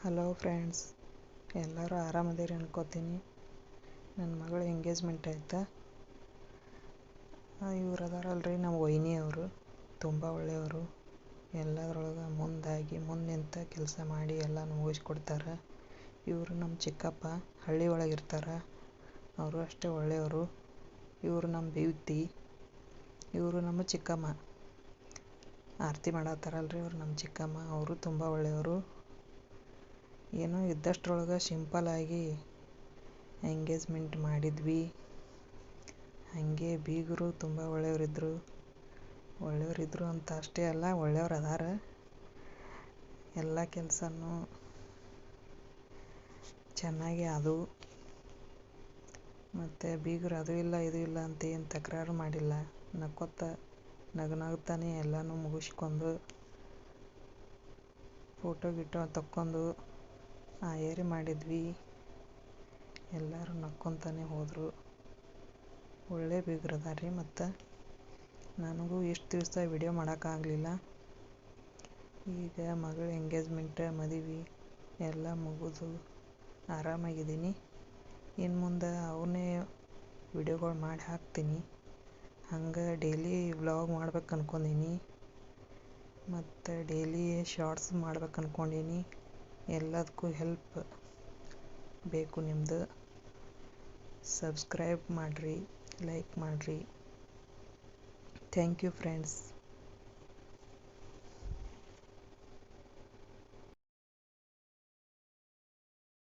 Hello friends, ಎಲ್ಲರೂ ಆರಾಮದಿರಿ ಅನ್ಕೋತೀನಿ. ನನ್ನ ಮಗಳ ಎಂಗೇಜ್ಮೆಂಟ್ ಆಯ್ತಾ. ಇವ್ರು ಅದಾರಲ್ರಿ ನಮ್ಮ ವೈನಿಯವರು, ತುಂಬ ಒಳ್ಳೆಯವರು. ಎಲ್ಲದರೊಳಗೆ ಮುಂದಾಗಿ ಮುಂದೆ ನಿಂತು ಕೆಲಸ ಮಾಡಿ ಎಲ್ಲ ಮುಗಿಸ್ಕೊಡ್ತಾರೆ. ಇವರು ನಮ್ಮ ಚಿಕ್ಕಪ್ಪ, ಹಳ್ಳಿ ಒಳಗಿರ್ತಾರೆ. ಅವರು ಅಷ್ಟೇ ಒಳ್ಳೆಯವರು. ಇವರು ನಮ್ಮ ಬ್ಯೂಟಿ. ಇವರು ನಮ್ಮ ಚಿಕ್ಕಮ್ಮ, ಆರತಿ ಮಾಡತ್ತಾರಲ್ರಿ, ಅವ್ರು ನಮ್ಮ ಚಿಕ್ಕಮ್ಮ. ಅವರು ತುಂಬ ಒಳ್ಳೆಯವರು. ಏನೋ ಇದ್ದಷ್ಟರೊಳಗೆ ಸಿಂಪಲ್ಲಾಗಿ ಎಂಗೇಜ್ಮೆಂಟ್ ಮಾಡಿದ್ವಿ. ಹಾಗೆ ಬೀಗರು ತುಂಬ ಒಳ್ಳೆಯವರಿದ್ದರು ಅಂತ ಅಷ್ಟೇ ಅಲ್ಲ, ಒಳ್ಳೆಯವ್ರು ಅದಾರ. ಎಲ್ಲ ಕೆಲಸನೂ ಚೆನ್ನಾಗಿ ಅದು. ಮತ್ತು ಬೀಗರು ಅದು ಇಲ್ಲ ಇದು ಇಲ್ಲ ಅಂತ ಏನು ತಕರಾರು ಮಾಡಿಲ್ಲ. ನಗುತ್ತಾನೆ ಎಲ್ಲನೂ ಮುಗಿಸ್ಕೊಂಡು ಫೋಟೋ ತಕ್ಕೊಂಡು ಏರಿ ಮಾಡಿದ್ವಿ. ಎಲ್ಲರೂ ನಕ್ಕೊತಾನೆ ಹೋದರು. ಒಳ್ಳೆ ಬೀಗರು ಅದಾರ್ರಿ. ಮತ್ತು ನನಗೂ ಇಷ್ಟು ದಿವಸ ವಿಡಿಯೋ ಮಾಡೋಕ್ಕಾಗಲಿಲ್ಲ. ಈಗ ಮಗಳ ಎಂಗೇಜ್ಮೆಂಟ್, ಮದುವೆ ಎಲ್ಲ ಮುಗಿದು ಆರಾಮಾಗಿದ್ದೀನಿ. ಇನ್ನು ಮುಂದೆ ಅವನ್ನೇ ವಿಡಿಯೋಗಳು ಮಾಡಿ ಹಾಕ್ತೀನಿ. ಹಂಗೆ ಡೈಲಿ ವ್ಲಾಗ್ ಮಾಡ್ಬೇಕು ಅನ್ಕೊಂಡೀನಿ. ಮತ್ತು ಡೈಲಿ ಶಾರ್ಟ್ಸ್ ಮಾಡ್ಬೇಕು ಅನ್ಕೊಂಡೀನಿ. ಎಲ್ಲದಕ್ಕೂ ಹೆಲ್ಪ್ ಬೇಕು ನಿಮ್ಮದು. ಸಬ್ಸ್ಕ್ರೈಬ್ ಮಾಡಿರಿ, ಲೈಕ್ ಮಾಡಿರಿ. Thank you friends.